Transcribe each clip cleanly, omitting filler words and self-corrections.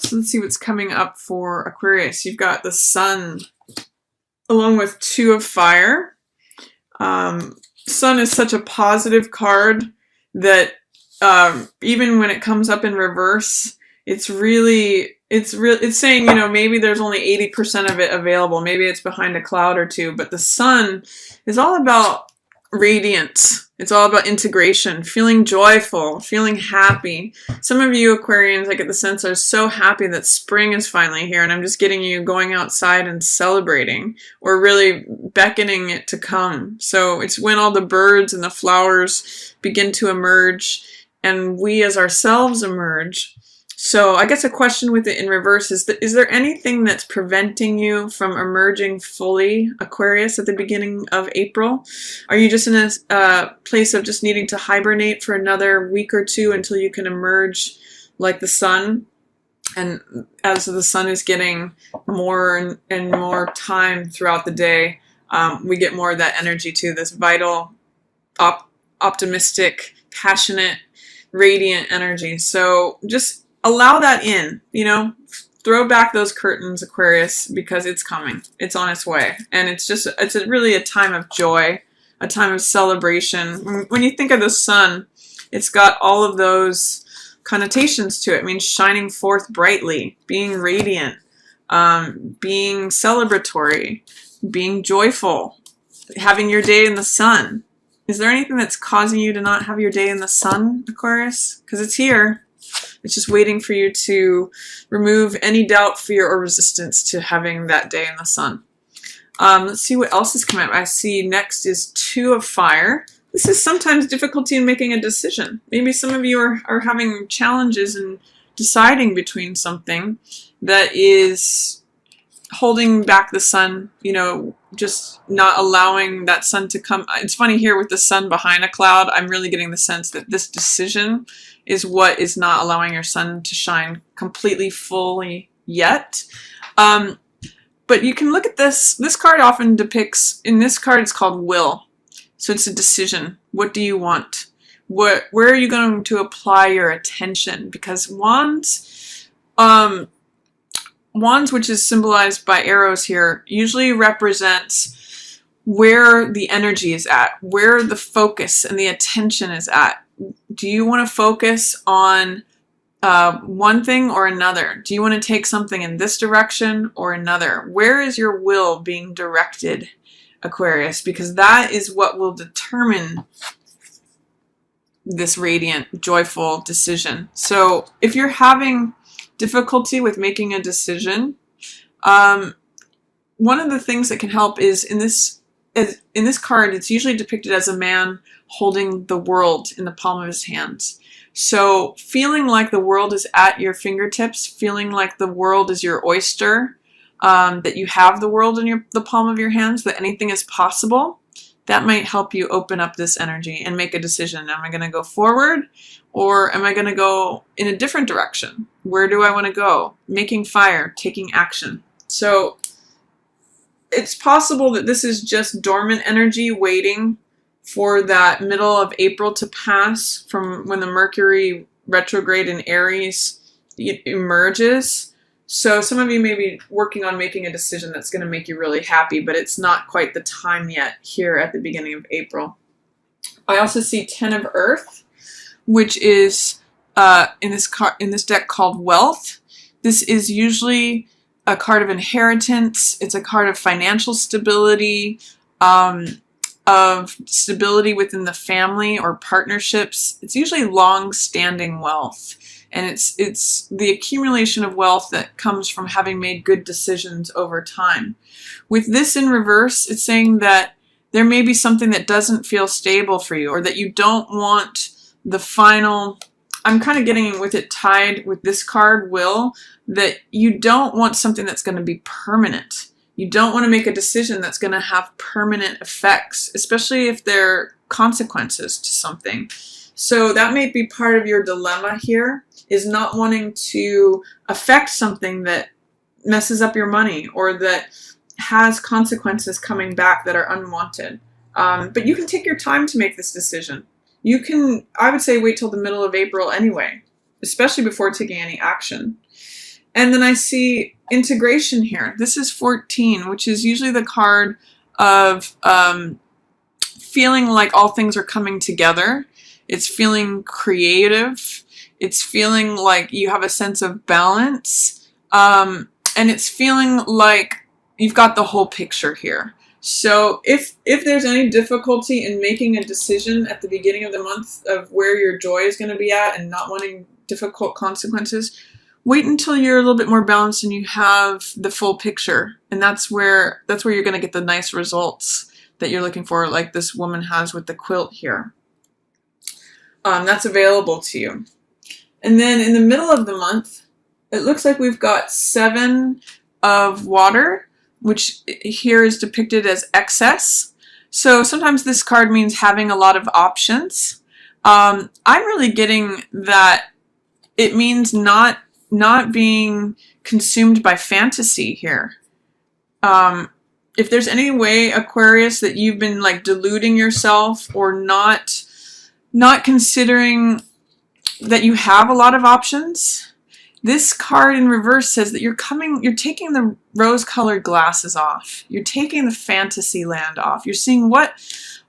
So let's see what's coming up for Aquarius. You've got the Sun along with Two of Fire. Sun is such a positive card that even when it comes up in reverse, it's saying, you know, maybe there's only 80% of it available. Maybe it's behind a cloud or two, but the Sun is all about radiance. It's all about integration, feeling joyful, feeling happy. Some of you Aquarians, I get the sense, are so happy that spring is finally here, and I'm just getting you going outside and celebrating, or really beckoning it to come. So it's when all the birds and the flowers begin to emerge, and we as ourselves emerge. So I guess a question with it in reverse is there anything that's preventing you from emerging fully, Aquarius, at the beginning of April? Are you just in a place of just needing to hibernate for another week or two until you can emerge like the Sun? And as the Sun is getting more and more time throughout the day, we get more of that energy too, this vital, optimistic, passionate, radiant energy. So just allow that in, you know, throw back those curtains, Aquarius, because it's coming. It's on its way. And it's really a time of joy, a time of celebration. When you think of the Sun, it's got all of those connotations to it. It means shining forth brightly, being radiant, being celebratory, being joyful, having your day in the sun. Is there anything that's causing you to not have your day in the sun, Aquarius? Because it's here. It's just waiting for you to remove any doubt, fear, or resistance to having that day in the sun. Let's see what else is coming up. I see next is Two of Fire. This is sometimes difficulty in making a decision. Maybe some of you are having challenges in deciding between something that is holding back the sun, you know, just not allowing that sun to come. It's funny here with the sun behind a cloud, I'm really getting the sense that this decision is what is not allowing your sun to shine completely fully yet. But you can look at this. This card often depicts, in this card it's called Will. So it's a decision. What do you want? Where are you going to apply your attention? Because Wands, which is symbolized by arrows here, usually represents where the energy is at, where the focus and the attention is at. Do you want to focus on one thing or another? Do you want to take something in this direction or another? Where is your will being directed, Aquarius? Because that is what will determine this radiant, joyful decision. So if you're having difficulty with making a decision, one of the things that can help is in this card, it's usually depicted as a man holding the world in the palm of his hands. So feeling like the world is at your fingertips, feeling like the world is your oyster, that you have the world in the palm of your hands, that anything is possible, that might help you open up this energy and make a decision. Am I going to go forward, or am I going to go in a different direction? Where do I want to go? Making fire, taking action. So it's possible that this is just dormant energy waiting for that middle of April to pass, from when the Mercury retrograde in Aries emerges. So some of you may be working on making a decision that's going to make you really happy, but it's not quite the time yet here at the beginning of April. I also see Ten of Earth, which is in this deck called Wealth. This is usually a card of inheritance. It's a card of financial stability, of stability within the family or partnerships. It's usually long-standing wealth, and it's the accumulation of wealth that comes from having made good decisions over time. With this in reverse, it's saying that there may be something that doesn't feel stable for you, or that you don't want the final. I'm kind of getting with it tied with this card, Will, that you don't want something that's going to be permanent. You don't want to make a decision that's going to have permanent effects, especially if there are consequences to something. So that may be part of your dilemma here, is not wanting to affect something that messes up your money or that has consequences coming back that are unwanted. But you can take your time to make this decision. You can, I would say, wait till the middle of April anyway, especially before taking any action. And then I see integration here. This is 14, which is usually the card of feeling like all things are coming together. It's feeling creative. It's feeling like you have a sense of balance. And it's feeling like you've got the whole picture here. So if there's any difficulty in making a decision at the beginning of the month of where your joy is going to be at and not wanting difficult consequences, wait until you're a little bit more balanced and you have the full picture. And that's where you're going to get the nice results that you're looking for, like this woman has with the quilt here. That's available to you. And then in the middle of the month, it looks like we've got 7 of water, which here is depicted as excess. So sometimes this card means having a lot of options. I'm really getting that it means not being consumed by fantasy here. If there's any way, Aquarius, that you've been like deluding yourself or not considering that you have a lot of options, this card in reverse says that you're taking the rose-colored glasses off. You're taking the fantasy land off. You're seeing what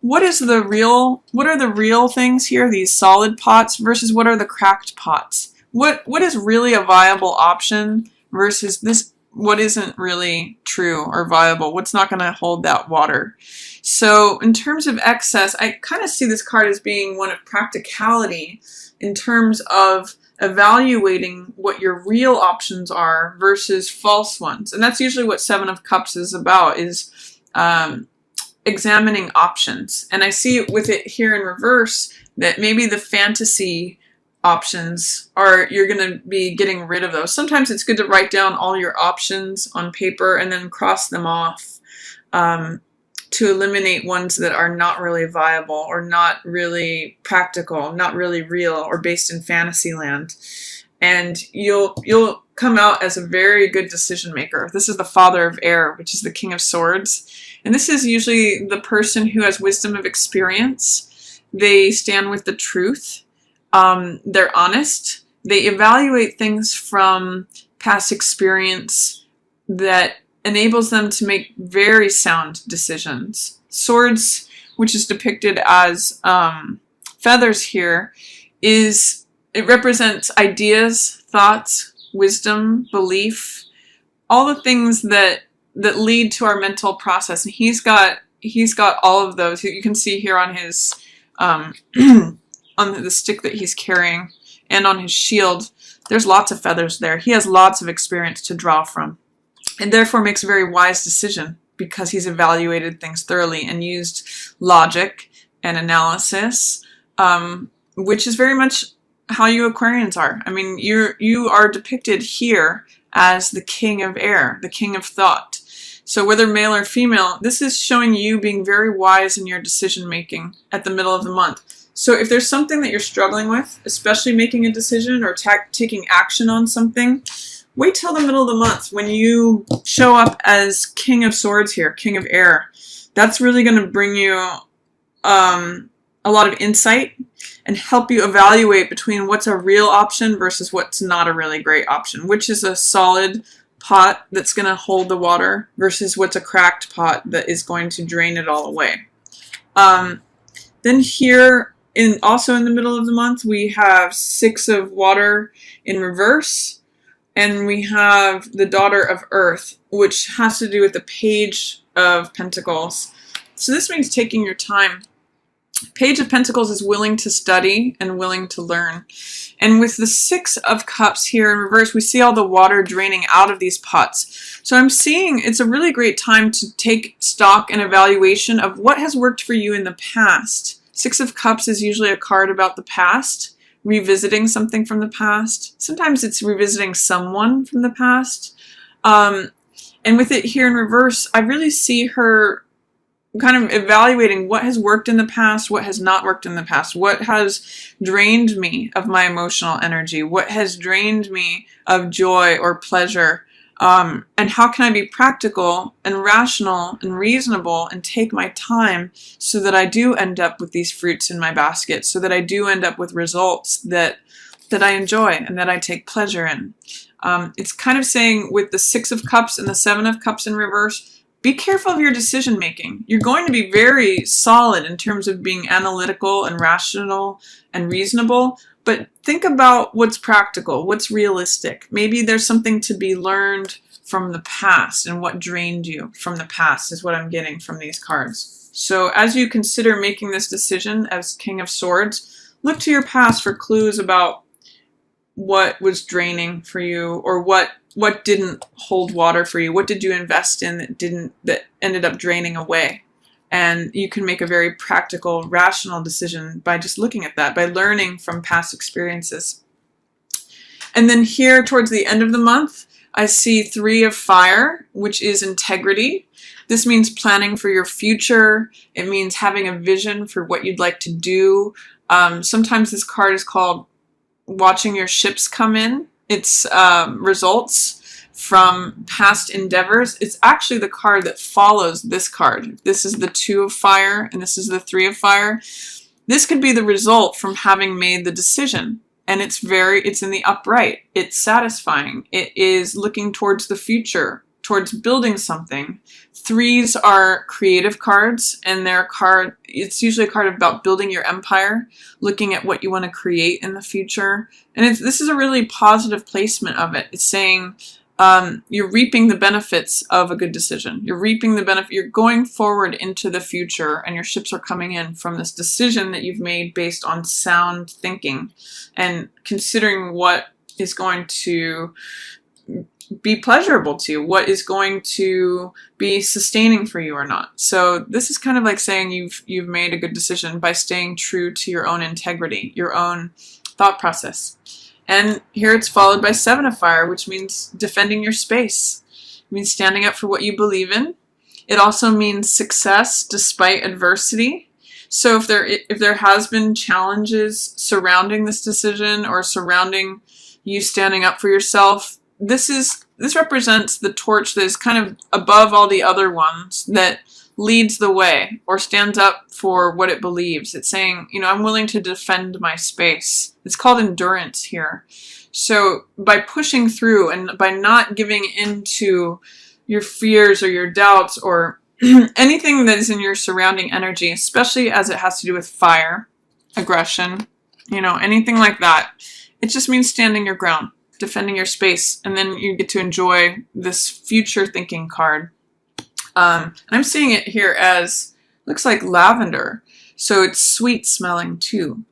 are the real things here, these solid pots, versus what are the cracked pots. What is really a viable option versus this, what isn't really true or viable, what's not going to hold that water. So in terms of excess, I kind of see this card as being one of practicality in terms of evaluating what your real options are versus false ones. And that's usually what 7 of Cups is about, is examining options. And I see with it here in reverse that maybe the fantasy options are, you're going to be getting rid of those. Sometimes it's good to write down all your options on paper and then cross them off to eliminate ones that are not really viable or not really practical, not really real, or based in fantasy land. And you'll come out as a very good decision maker. This is the Father of Air, which is the King of Swords. And this is usually the person who has wisdom of experience. They stand with the truth. They're honest. They evaluate things from past experience that enables them to make very sound decisions. Swords, which is depicted as feathers here, it represents ideas, thoughts, wisdom, belief, all the things that lead to our mental process. And he's got all of those. You can see here on his on the stick that he's carrying and on his shield, there's lots of feathers there. He has lots of experience to draw from, and therefore makes a very wise decision because he's evaluated things thoroughly and used logic and analysis, which is very much how you Aquarians are. I mean, you are depicted here as the King of Air, the King of Thought. So whether male or female, this is showing you being very wise in your decision making at the middle of the month. So if there's something that you're struggling with, especially making a decision or taking action on something, wait till the middle of the month when you show up as King of Swords here, King of Air. That's really going to bring you a lot of insight and help you evaluate between what's a real option versus what's not a really great option, which is a solid pot that's going to hold the water versus what's a cracked pot that is going to drain it all away. Then here, also in the middle of the month, we have 6 of water in reverse, and we have the Daughter of Earth, which has to do with the Page of Pentacles. So this means taking your time. Page of Pentacles is willing to study and willing to learn. And with the 6 of Cups here in reverse, we see all the water draining out of these pots. So I'm seeing it's a really great time to take stock and evaluation of what has worked for you in the past. 6 of Cups is usually a card about the past, revisiting something from the past. Sometimes it's revisiting someone from the past. And with it here in reverse, I really see her kind of evaluating what has worked in the past, what has not worked in the past, what has drained me of my emotional energy, what has drained me of joy or pleasure, and how can I be practical and rational and reasonable and take my time so that I do end up with these fruits in my basket, so that I do end up with results that I enjoy and that I take pleasure in. It's kind of saying with the Six of Cups and the Seven of Cups in reverse, be careful of your decision making. You're going to be very solid in terms of being analytical and rational and reasonable, but think about what's practical, what's realistic. Maybe there's something to be learned from the past, and what drained you from the past is what I'm getting from these cards. So as you consider making this decision as King of Swords, look to your past for clues about what was draining for you, or what didn't hold water for you. What did you invest in that ended up draining away? And you can make a very practical, rational decision by just looking at that, by learning from past experiences. And then here towards the end of the month, I see Three of Fire, which is integrity. This means planning for your future. It means having a vision for what you'd like to do. Sometimes this card is called watching your ships come in. It's results from past endeavors. It's actually the card that follows this card. This is the Two of Fire, and this is the Three of Fire. This could be the result from having made the decision. And it's in the upright. It's satisfying. It is looking towards the future, towards building something. Threes are creative cards, and it's usually a card about building your empire, looking at what you want to create in the future. And this is a really positive placement of it. It's saying you're reaping the benefits of a good decision. You're reaping the benefit. You're going forward into the future, and your ships are coming in from this decision that you've made based on sound thinking and considering what is going to be pleasurable to you, what is going to be sustaining for you or not. So this is kind of like saying you've made a good decision by staying true to your own integrity, your own thought process. And here it's followed by Seven of Fire, which means defending your space. It means standing up for what you believe in. It also means success despite adversity. So if there has been challenges surrounding this decision or surrounding you standing up for yourself, this represents the torch that is kind of above all the other ones, that leads the way or stands up for what it believes. It's saying, I'm willing to defend my space. It's called endurance here. So by pushing through and by not giving into your fears or your doubts or anything that is in your surrounding energy, especially as it has to do with fire, aggression, anything like that, it just means standing your ground, defending your space, and then you get to enjoy this future thinking card. And I'm seeing it here as, looks like lavender, so it's sweet smelling too.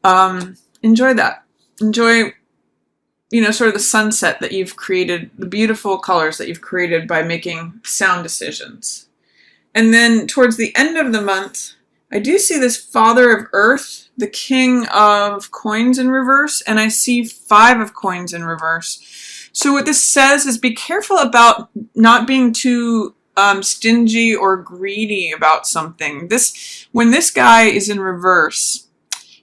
Enjoy that. Enjoy, sort of the sunset that you've created, the beautiful colors that you've created by making sound decisions. And then towards the end of the month, I do see this Father of Earth, the King of Coins in reverse, and I see Five of Coins in reverse. So what this says is be careful about not being too stingy or greedy about something. When this guy is in reverse,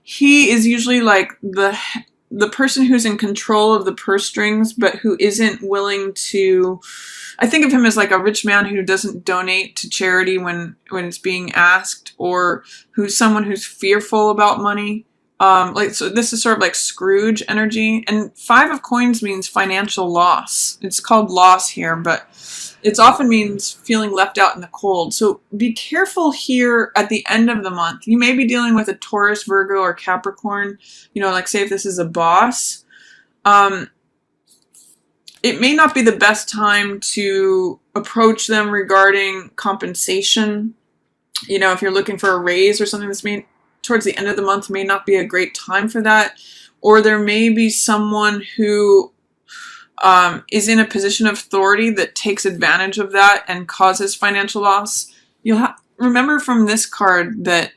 he is usually like the person who's in control of the purse strings, but who isn't willing to. I think of him as like a rich man who doesn't donate to charity when it's being asked, or who's someone who's fearful about money. So this is sort of like Scrooge energy. And Five of Coins means financial loss. It's called loss here, but it often means feeling left out in the cold. So be careful here at the end of the month. You may be dealing with a Taurus, Virgo, or Capricorn. Like say if this is a boss. It may not be the best time to approach them regarding compensation. If you're looking for a raise or something, towards the end of the month may not be a great time for that. Or there may be someone who is in a position of authority that takes advantage of that and causes financial loss. Remember from this card that,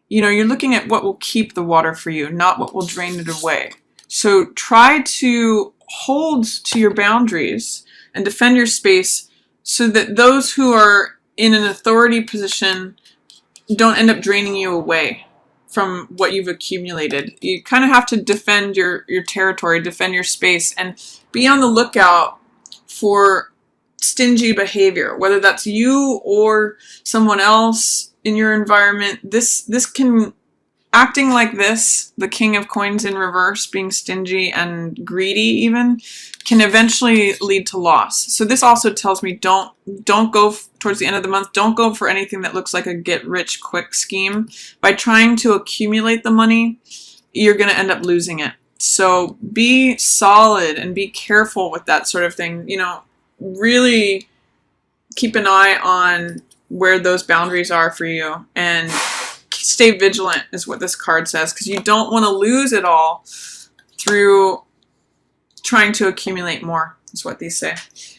you're looking at what will keep the water for you, not what will drain it away. So try to hold to your boundaries and defend your space so that those who are in an authority position don't end up draining you away from what you've accumulated. You kind of have to defend your territory, defend your space, and be on the lookout for stingy behavior, whether that's you or someone else in your environment. This can acting like this, the King of Coins in reverse, being stingy and greedy even, can eventually lead to loss. So this also tells me don't go towards the end of the month, don't go for anything that looks like a get-rich-quick scheme. By trying to accumulate the money, you're going to end up losing it. So be solid and be careful with that sort of thing. You know, really keep an eye on where those boundaries are for you, and stay vigilant is what this card says, because you don't want to lose it all through trying to accumulate more, is what these say.